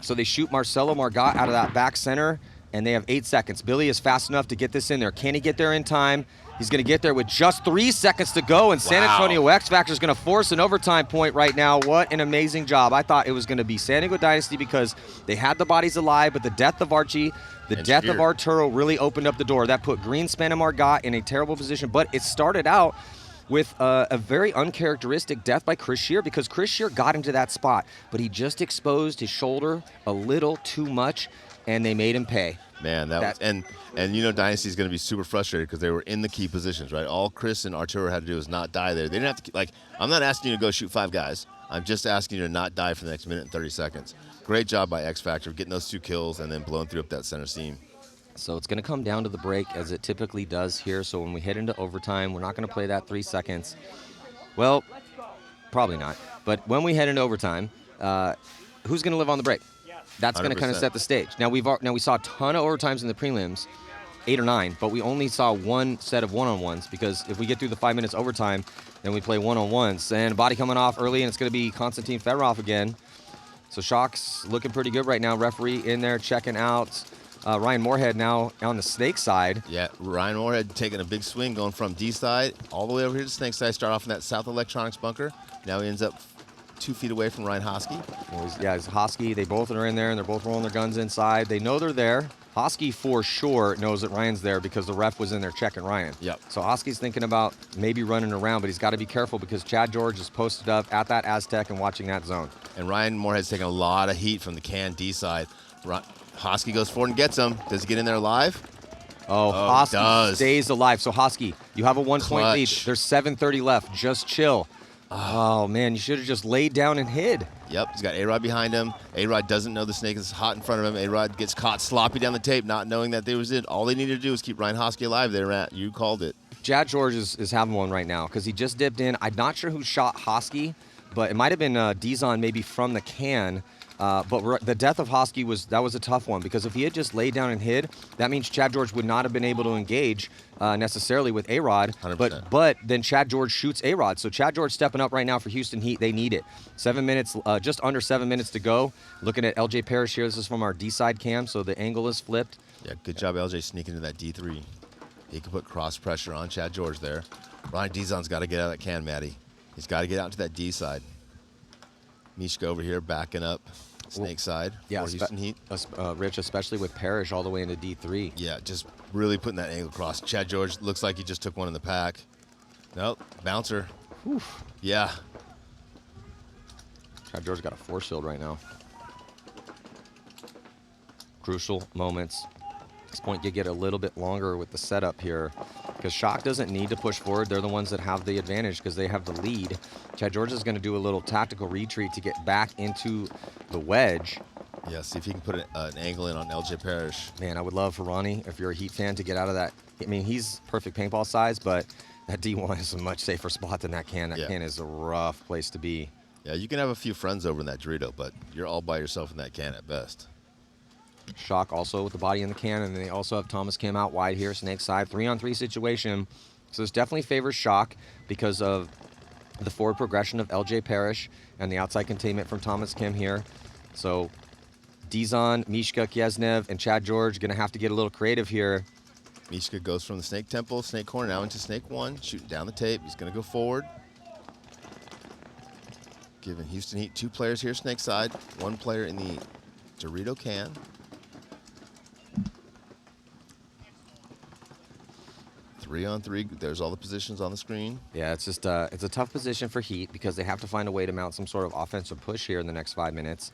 So they shoot Marcelo Margot out of that back center, and they have 8 seconds. Billy is fast enough to get this in there. Can he get there in time? He's going to get there with just 3 seconds to go, and San Antonio X Factor is going to force an overtime point right now. What an amazing job. I thought it was going to be San Diego Dynasty because they had the bodies alive, but the death of Archie, the death of Arturo really opened up the door. That put Greenspan and Margot in a terrible position, but it started out with a very uncharacteristic death by Chris Shear because Chris Shear got into that spot, but he just exposed his shoulder a little too much, and they made him pay. Man, and you know Dynasty's going to be super frustrated because they were in the key positions, right? All Chris and Arturo had to do was not die there. They didn't have to, like, I'm not asking you to go shoot 5 guys. I'm just asking you to not die for the next minute and 30 seconds. Great job by X Factor getting those 2 kills and then blowing through up that center seam. So it's going to come down to the break as it typically does here. So when we head into overtime, we're not going to play that 3 seconds. Well, probably not. But when we head into overtime, who's going to live on the break? That's going to kind of set the stage. Now we saw a ton of overtimes in the prelims, 8 or 9, but we only saw 1 set of one-on-ones because if we get through the 5 minutes overtime, then we play one-on-ones. And body coming off early, and it's going to be Konstantin Fedorov again. So Shock's looking pretty good right now. Referee in there checking out. Ryan Moorhead now on the Snake side. Yeah, Ryan Moorhead taking a big swing going from D side all the way over here to Snake side. Start off in that South Electronics bunker. Now he ends up 2 feet away from Ryan Hosky. It's Hosky. They both are in there, and they're both rolling their guns inside. They know they're there. Hosky for sure knows that Ryan's there because the ref was in there checking Ryan. Yep. So Hosky's thinking about maybe running around, but he's got to be careful because Chad George is posted up at that Aztec and watching that zone. And Ryan Moorhead's taking a lot of heat from the can D side. Hosky goes forward and gets him. Does he get in there alive? Hosky stays alive. So Hosky, you have a 1-point lead. There's 7:30 left. Just chill. Oh, man, you should have just laid down and hid. Yep, he's got A-Rod behind him. A-Rod doesn't know the Snake is hot in front of him. A-Rod gets caught sloppy down the tape, not knowing that there was it. All they needed to do was keep Ryan Hosky alive there, Matt. You called it. Chad George is having one right now because he just dipped in. I'm not sure who shot Hosky, but it might have been Dizon maybe from the can. But the death of Hosky was a tough one because if he had just laid down and hid, that means Chad George would not have been able to engage necessarily with A-Rod. 100%. But then Chad George shoots A-Rod. So Chad George stepping up right now for Houston Heat. They need it. 7 minutes, just under 7 minutes to go. Looking at LJ Parrish here. This is from our D-side cam, so the angle is flipped. Yeah, good job, LJ, sneaking into that D3. He can put cross pressure on Chad George there. Ryan Dizon's got to get out of that can, Matty. He's got to get out to that D side. Mishka over here backing up Snake side for Houston Heat. Rich, especially with Parrish all the way into D3. Yeah, just really putting that angle across. Chad George looks like he just took one in the pack. Nope, bouncer. Oof. Yeah. Chad George got a force shield right now. Crucial moments. This point you get a little bit longer with the setup here because Shock doesn't need to push forward. They're the ones that have the advantage because they have the lead. Chad George is going to do a little tactical retreat to get back into the wedge. Yeah, see if he can put an angle in on LJ Parrish. Man, I would love for Ronnie, if you're a Heat fan, to get out of that. I mean, he's perfect paintball size, but that D1 is a much safer spot than that can. That Yeah. can is a rough place to be. Yeah, you can have a few friends over in that Dorito, but you're all by yourself in that can at best. Shock also with the body in the can, and they also have Thomas Kim out wide here, snake side, 3-on-3 situation. So this definitely favors Shock because of the forward progression of LJ Parrish and the outside containment from Thomas Kim here. So Dizon, Mishka, Kiesnev, and Chad George going to have to get a little creative here. Mishka goes from the snake temple, snake corner, now into snake one, shooting down the tape. He's going to go forward. Giving Houston Heat 2 players here, snake side, 1 player in the Dorito can. Three on 3. There's all the positions on the screen. Yeah, it's just it's a tough position for Heat because they have to find a way to mount some sort of offensive push here in the next 5 minutes.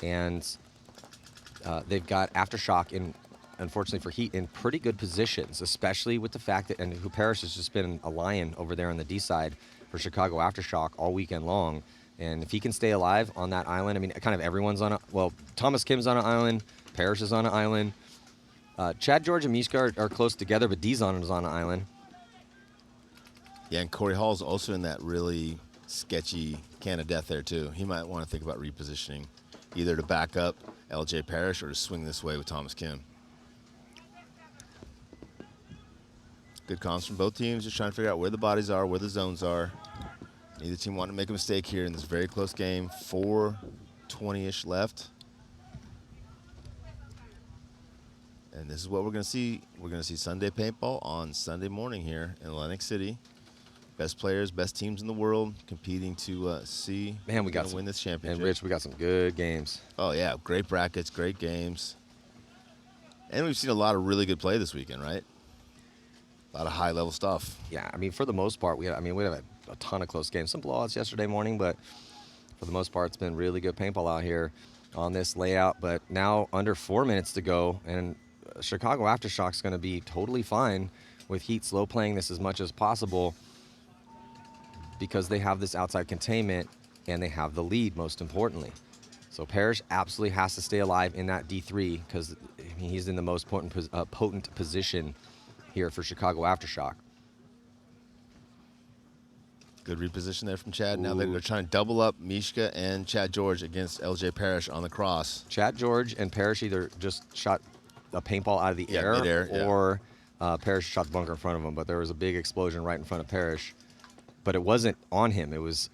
And they've got Aftershock in, unfortunately for Heat, in pretty good positions, especially with the fact that, and who Parrish has just been a lion over there on the D side for Chicago Aftershock all weekend long. And if he can stay alive on that island, I mean, kind of everyone's on well, Thomas Kim's on an island, Parrish is on an island. Chad George and Mishka are close together, but Dizon is on an island. Yeah, and Corey Hall's also in that really sketchy can of death there, too. He might want to think about repositioning, either to back up LJ Parrish or to swing this way with Thomas Kim. Good comms from both teams, just trying to figure out where the bodies are, where the zones are. Neither team wanting to make a mistake here in this very close game. 4:20-ish left. And this is what we're going to see. We're going to see Sunday Paintball on Sunday morning here in Atlantic City. Best players, best teams in the world competing to see Man, we got who's gonna win this championship. And Rich, we got some good games. Oh, yeah. Great brackets, great games. And we've seen a lot of really good play this weekend, right? A lot of high-level stuff. Yeah, I mean, for the most part, we have a ton of close games. Some blowouts yesterday morning, but for the most part, it's been really good paintball out here on this layout. But now under 4 minutes to go, and Chicago Aftershock's going to be totally fine with Heat slow playing this as much as possible because they have this outside containment and they have the lead, most importantly. So Parrish absolutely has to stay alive in that D3 because he's in the most potent position here for Chicago Aftershock. Good reposition there from Chad. Now they're trying to double up Mishka and Chad George against LJ Parrish on the cross. Chad George and Parrish either just shot a paintball out of the air, midair, or Parrish shot the bunker in front of him, but there was a big explosion right in front of Parrish. But it wasn't on him. It was,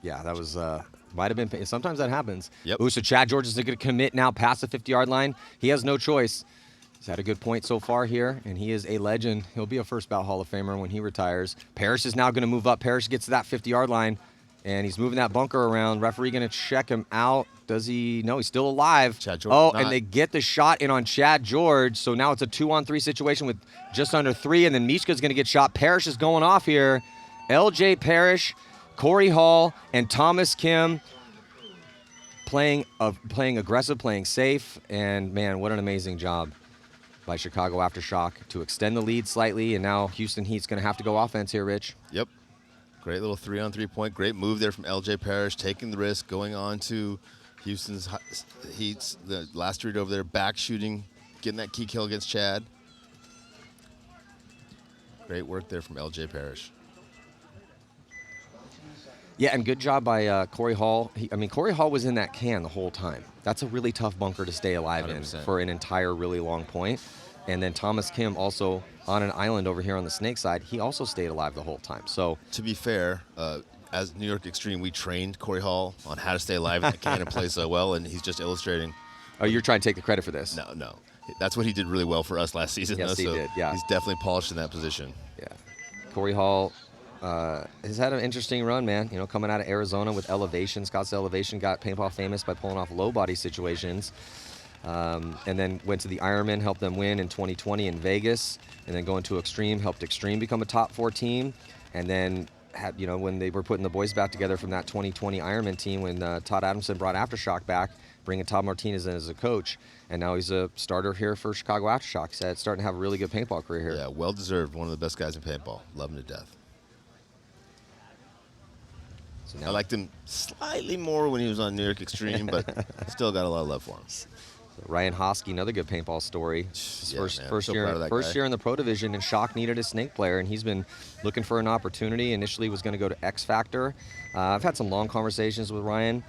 that was, might have been, sometimes that happens. Yep. Ooh, so Chad George is going to commit now past the 50-yard line. He has no choice. He's had a good point so far here, and he is a legend. He'll be a first ballot Hall of Famer when he retires. Parrish is now going to move up. Parrish gets to that 50-yard line, and he's moving that bunker around. Referee going to check him out. Does he? No, he's still alive. Chad George, oh, not. And they get the shot in on Chad George, so now it's a 2-on-3 situation with just under 3, and then Mishka's going to get shot. Parrish is going off here. LJ Parrish, Corey Hall, and Thomas Kim playing aggressive, playing safe, and man, what an amazing job by Chicago Aftershock to extend the lead slightly, and now Houston Heat's going to have to go offense here, Rich. Yep. Great little 3-on-3 point. Great move there from LJ Parrish, taking the risk, going on to Houston's Heat's, the last read over there, back shooting, getting that key kill against Chad. Great work there from LJ Parrish. Yeah, and good job by Corey Hall. Corey Hall was in that can the whole time. That's a really tough bunker to stay alive 100%. in for an entire really long point. And then Thomas Kim also on an island over here on the snake side, he also stayed alive the whole time. So to be fair, as New York Extreme, we trained Corey Hall on how to stay alive in the can and play so well, and he's just illustrating. Oh, you're trying to take the credit for this? No. That's what he did really well for us last season. Yes, though, he did, yeah. He's definitely polished in that position. Yeah. Corey Hall has had an interesting run, man. You know, coming out of Arizona with elevation. Scott's elevation got paintball famous by pulling off low body situations. And then went to the Ironman, helped them win in 2020 in Vegas. And then going to Extreme, helped Extreme become a top 4 team. And then, when they were putting the boys back together from that 2020 Ironman team, when Todd Adamson brought Aftershock back, bringing Todd Martinez in as a coach. And now he's a starter here for Chicago Aftershock. He's starting to have a really good paintball career here. Yeah, well-deserved. One of the best guys in paintball. Love him to death. So I now liked him slightly more when he was on New York Extreme, but still got a lot of love for him. Ryan Hosky, another good paintball story. His Yeah, man. first So year, proud of that first guy. year in the pro division, and Shock needed a snake player, and he's been looking for an opportunity. Initially, was going to go to X Factor. I've had some long conversations with Ryan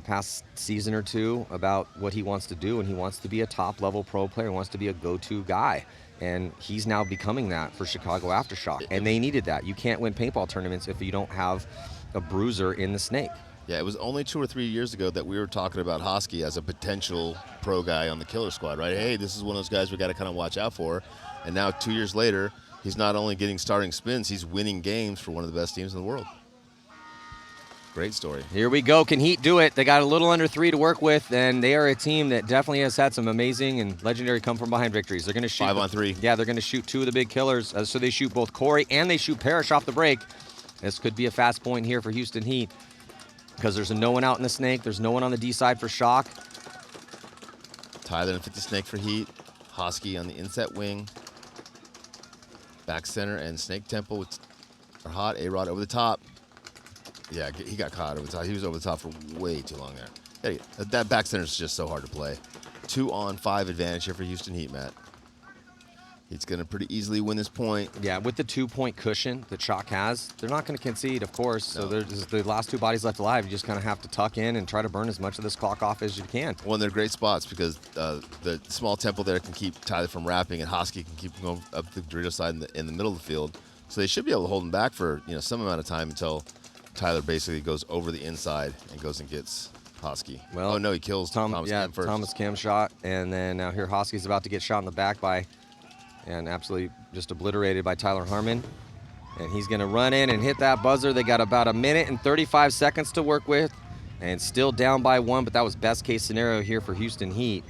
past season or two about what he wants to do, and he wants to be a top-level pro player. He wants to be a go-to guy, and he's now becoming that for Chicago Aftershock. And they needed that. You can't win paintball tournaments if you don't have a bruiser in the snake. Yeah, it was only 2 or 3 years ago that we were talking about Hosky as a potential pro guy on the killer squad, right? Hey, this is one of those guys we got to kind of watch out for. And now 2 years later, he's not only getting starting spins, he's winning games for one of the best teams in the world. Great story. Here we go. Can Heat do it? They got a little under 3 to work with, and they are a team that definitely has had some amazing and legendary come-from-behind victories. They're going to shoot 5 on 3. Yeah, they're going to shoot 2 of the big killers. So they shoot both Corey and they shoot Parrish off the break. This could be a fast point here for Houston Heat because there's no one out in the snake. There's no one on the D side for Shock. Tyler in 50 snake for Heat. Hosky on the inset wing. Back center and snake temple are hot. A-Rod over the top. Yeah, he got caught over the top. He was over the top for way too long there. Yeah, that back center is just so hard to play. 2 on 5 advantage here for Houston Heat, Matt. He's going to pretty easily win this point. Yeah, with the 2-point cushion that Shock has, they're not going to concede, of course. So there's the last 2 bodies left alive. You just kind of have to tuck in and try to burn as much of this clock off as you can. Well, and they're great spots because the small temple there can keep Tyler from wrapping, and Hosky can keep going up the Dorito side in the middle of the field. So they should be able to hold him back for some amount of time until Tyler basically goes over the inside and goes and gets Hosky. Well, oh no, he kills Thomas Kim first. Thomas Kim shot, and then now here Hosky's about to get shot in the back by, and absolutely just obliterated by Tyler Harmon. And he's going to run in and hit that buzzer. They got about 1 minute and 35 seconds to work with, and still down by 1, but that was best case scenario here for Houston Heat.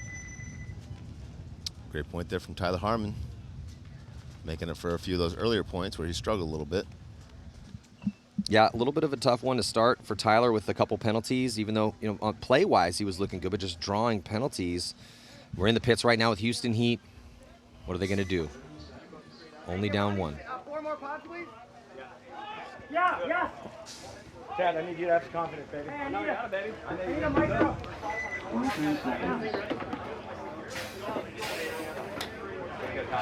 Great point there from Tyler Harmon, making up for a few of those earlier points where he struggled a little bit. Yeah, a little bit of a tough one to start for Tyler with a couple penalties, even though, on play-wise he was looking good, but just drawing penalties. We're in the pits right now with Houston Heat. What are they going to do? Only down 1. 4 more pods, please. Yeah. Chad, I need you to have some confidence, baby. I know you got it, baby. I need a micro.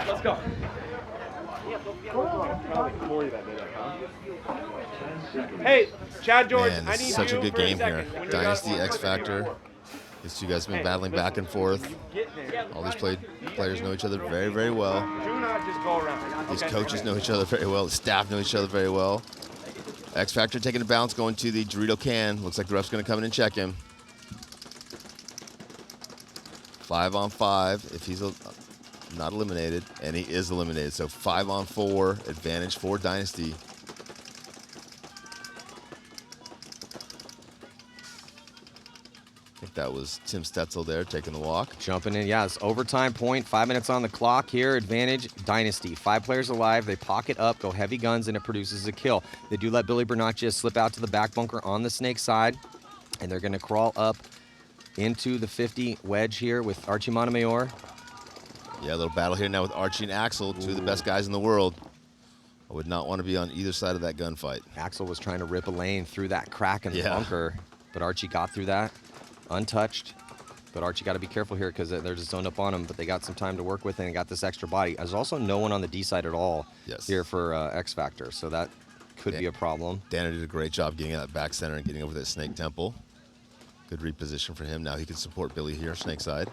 Let's go. Hey, Chad George, Man, I this need is such you a good for game second. here. When you Dynasty, guys want X to put Factor. These two guys have been battling back and forth. All these players know each other very, very well. Do not just go around. These coaches know each other very well. The staff know each other very well. X Factor taking a bounce, going to the Dorito can. Looks like the ref's going to come in and check him. 5 on 5 if he's not eliminated, and he is eliminated. So 5 on 4, advantage for Dynasty. I think that was Tim Stetzel there taking the walk. Jumping in, yes. Overtime point, 5 minutes on the clock here. Advantage, Dynasty. 5 players alive. They pocket up, go heavy guns, and it produces a kill. They do let Billy Bernaccia slip out to the back bunker on the snake side, and they're going to crawl up into the 50 wedge here with Archie Montemayor. Yeah, a little battle here now with Archie and Axel, 2 of the best guys in the world. I would not want to be on either side of that gunfight. Axel was trying to rip a lane through that crack in the Yeah. bunker, but Archie got through that untouched. But Archie got to be careful here because they're just zoned up on him, but they got some time to work with and got this extra body. There's also no one on the D side at all here for X Factor, so that could be a problem. Danner did a great job getting out back center and getting over that snake temple. Good reposition for him. Now he can support Billy here, snake side.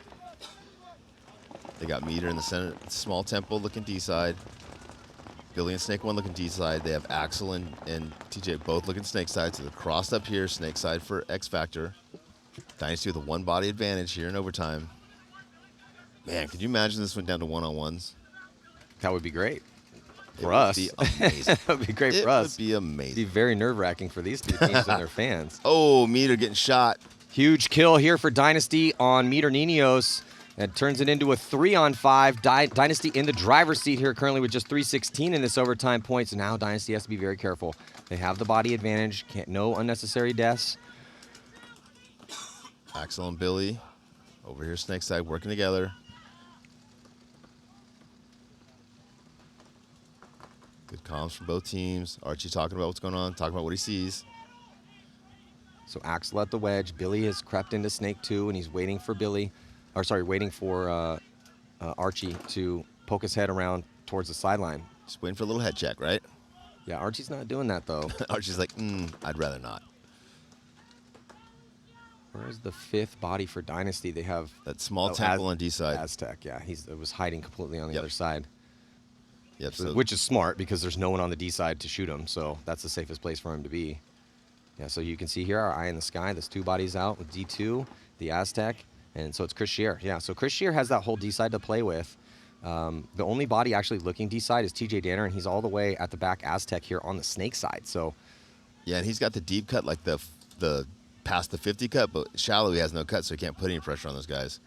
They got Meter in the center, small temple looking D side. Billy and Snake 1 looking D side. They have Axel and TJ both looking snake side. So they're crossed up here, snake side for X Factor. Dynasty with a 1 body advantage here in overtime. Man, could you imagine this went down to 1-on-1s? That would be great for us. It would be amazing. That would be great for us. It would be amazing. It'd be very nerve-wracking for these 2 teams and their fans. Oh, Meter getting shot. Huge kill here for Dynasty on Meter Ninos. That turns it into a 3 on 5. Dynasty in the driver's seat here currently with just 3:16 in this overtime point. So now Dynasty has to be very careful. They have the body advantage. No unnecessary deaths. Axel and Billy over here, snake side, working together. Good comms from both teams. Archie talking about what's going on, talking about what he sees. So Axel at the wedge. Billy has crept into snake 2, and he's waiting for waiting for Archie to poke his head around towards the sideline. Just waiting for a little head check, right? Yeah, Archie's not doing that, though. Archie's like, I'd rather not. Where's the 5th body for Dynasty? They have That small temple on D side. Aztec, yeah. It was hiding completely on the Yep. other side. Yep. So Which is smart because there's no one on the D side to shoot him, so that's the safest place for him to be. Yeah, so you can see here our eye in the sky. There's 2 bodies out with D2, the Aztec, and so it's Chris Shear. Yeah, so Chris Shear has that whole D side to play with. The only body actually looking D side is TJ Danner, and he's all the way at the back Aztec here on the snake side. So yeah, and he's got the deep cut, like the past the 50 cut, but shallow he has no cut, so he can't put any pressure on those guys.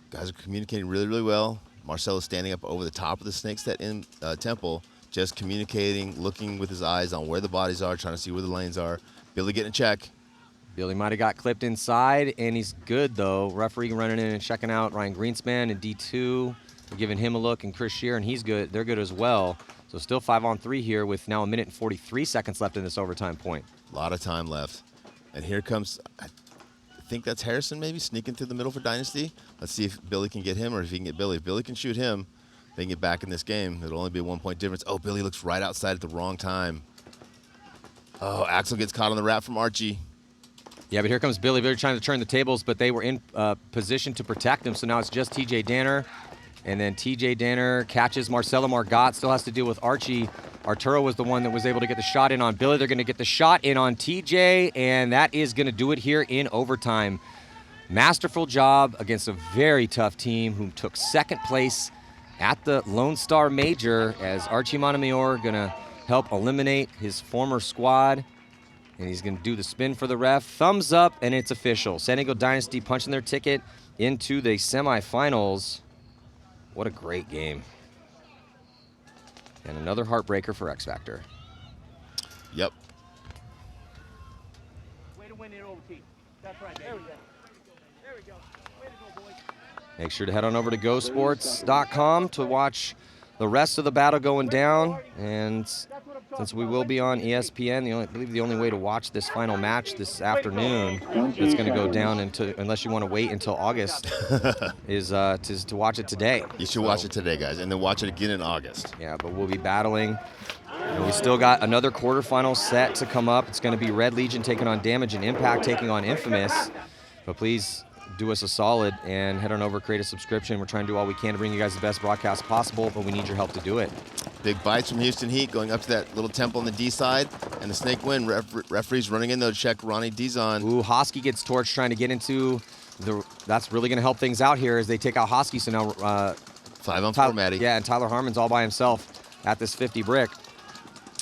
Guys are communicating really, really well. Marcelo's standing up over the top of the snake set in temple, just communicating, looking with his eyes on where the bodies are, trying to see where the lanes are. Billy getting a check. Billy might have got clipped inside, and he's good, though. Referee running in and checking out Ryan Greenspan in D2. They're giving him a look, and Chris Shear, and he's good. They're good as well. So still 5-on-3 here with now 1 minute and 43 seconds left in this overtime point. A lot of time left. And here comes, I think that's Harrison maybe, sneaking through the middle for Dynasty. Let's see if Billy can get him or if he can get Billy. If Billy can shoot him, they can get back in this game. It'll only be a 1-point difference. Oh, Billy looks right outside at the wrong time. Oh, Axel gets caught on the wrap from Archie. Yeah, but here comes Billy. They're trying to turn the tables, but they were in position to protect him, so now it's just TJ Danner. And then TJ Danner catches Marcelo Margot, still has to deal with Archie. Arturo was the one that was able to get the shot in on Billy. They're going to get the shot in on TJ, and that is going to do it here in overtime. Masterful job against a very tough team who took 2nd place at the Lone Star Major, as Archie Montemayor going to help eliminate his former squad. And he's going to do the spin for the ref. Thumbs up, and it's official. San Diego Dynasty punching their ticket into the semifinals. What a great game. And another heartbreaker for X Factor. Yep. Way to win it OT. That's right, there we go. There we go. Way to go, boys. Make sure to head on over to gosports.com to watch the rest of the battle going down. And since we will be on ESPN, I believe the only way to watch this final match this afternoon that's going to go down unless you want to wait until August, is to watch it today. You should watch it today, guys, and then watch it again in August. Yeah, but we'll be battling. We still got another quarterfinal set to come up. It's going to be Red Legion taking on Damage and Impact taking on Infamous. But please do us a solid and head on over, create a subscription. We're trying to do all we can to bring you guys the best broadcast possible, but we need your help to do it. Big bites from Houston Heat going up to that little temple on the D side, and the snake win. Referee's running in, though, to check Ronnie Dizon. Ooh, Hosky gets torched trying to get into the... That's really going to help things out here as they take out Hosky. So now... 5-on-4, Matty. Yeah, and Tyler Harmon's all by himself at this 50 brick.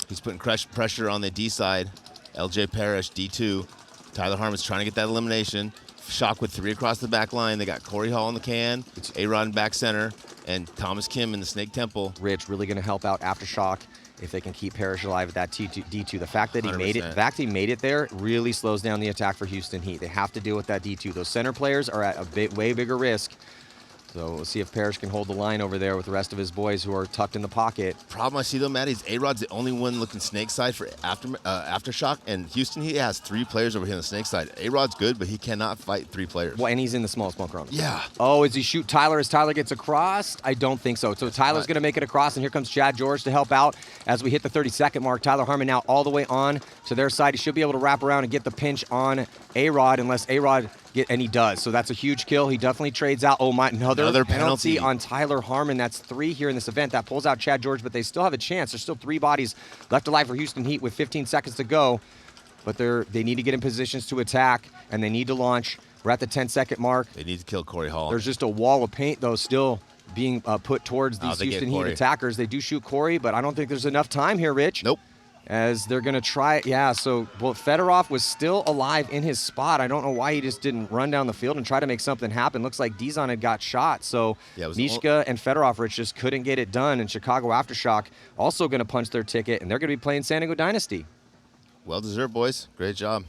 He's putting pressure on the D side. LJ Parrish, D2. Tyler Harmon's trying to get that elimination. Shock with 3 across the back line. They got Corey Hall in the can, A-Rod in back center, and Thomas Kim in the Snake Temple. Rich really going to help out Aftershock if they can keep Parrish alive at that D2. The fact that he made it, 100%. he made it there really slows down the attack for Houston Heat. They have to deal with that D2. Those center players are at a way bigger risk. So we'll see if Parrish can hold the line over there with the rest of his boys who are tucked in the pocket. Problem I see, though, Matty, is A-Rod's the only one looking snake side for Aftershock, and Houston, he has 3 players over here on the snake side. A-Rod's good, but he cannot fight 3 players. Well, and he's in the small smoke room. Yeah. Oh, does he shoot Tyler as Tyler gets across? I don't think so. So Tyler's going to make it across, and here comes Chad George to help out as we hit the 30-second mark. Tyler Harmon now all the way on to their side. He should be able to wrap around and get the pinch on A-Rod unless A-Rod and he does. So that's a huge kill. He definitely trades out. Oh, my, another penalty on Tyler Harmon. That's 3 here in this event. That pulls out Chad George, but they still have a chance. There's still 3 bodies left alive for Houston Heat with 15 seconds to go. But they need to get in positions to attack, and they need to launch. We're at the 10-second mark. They need to kill Corey Hall. There's just a wall of paint, though, still being put towards these Houston Heat attackers. They do shoot Corey, but I don't think there's enough time here, Rich. Nope. As they're going to try it. Yeah, so Fedorov was still alive in his spot. I don't know why he just didn't run down the field and try to make something happen. Looks like Dizon had got shot. So Mishka and Fedorov, Rich, just couldn't get it done. And Chicago Aftershock also going to punch their ticket, and they're going to be playing San Diego Dynasty. Well deserved, boys. Great job.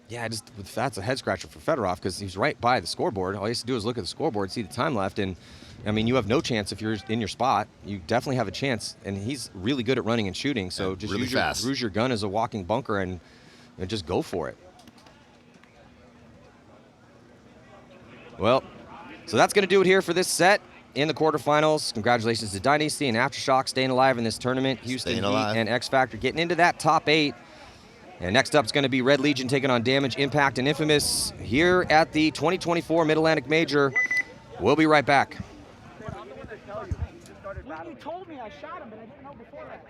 Yeah, that's a head scratcher for Fedorov because he's right by the scoreboard. All he has to do is look at the scoreboard, see the time left, and I mean, you have no chance if you're in your spot. You definitely have a chance, and he's really good at running and shooting. So just really use your gun as a walking bunker and just go for it. Well, so that's going to do it here for this set in the quarterfinals. Congratulations to Dynasty and Aftershock staying alive in this tournament. Houston Heat and X Factor getting into that top 8. And next up is going to be Red Legion taking on Damage, Impact, and Infamous here at the 2024 Mid-Atlantic Major. We'll be right back. You told me I shot him, but I didn't know before that.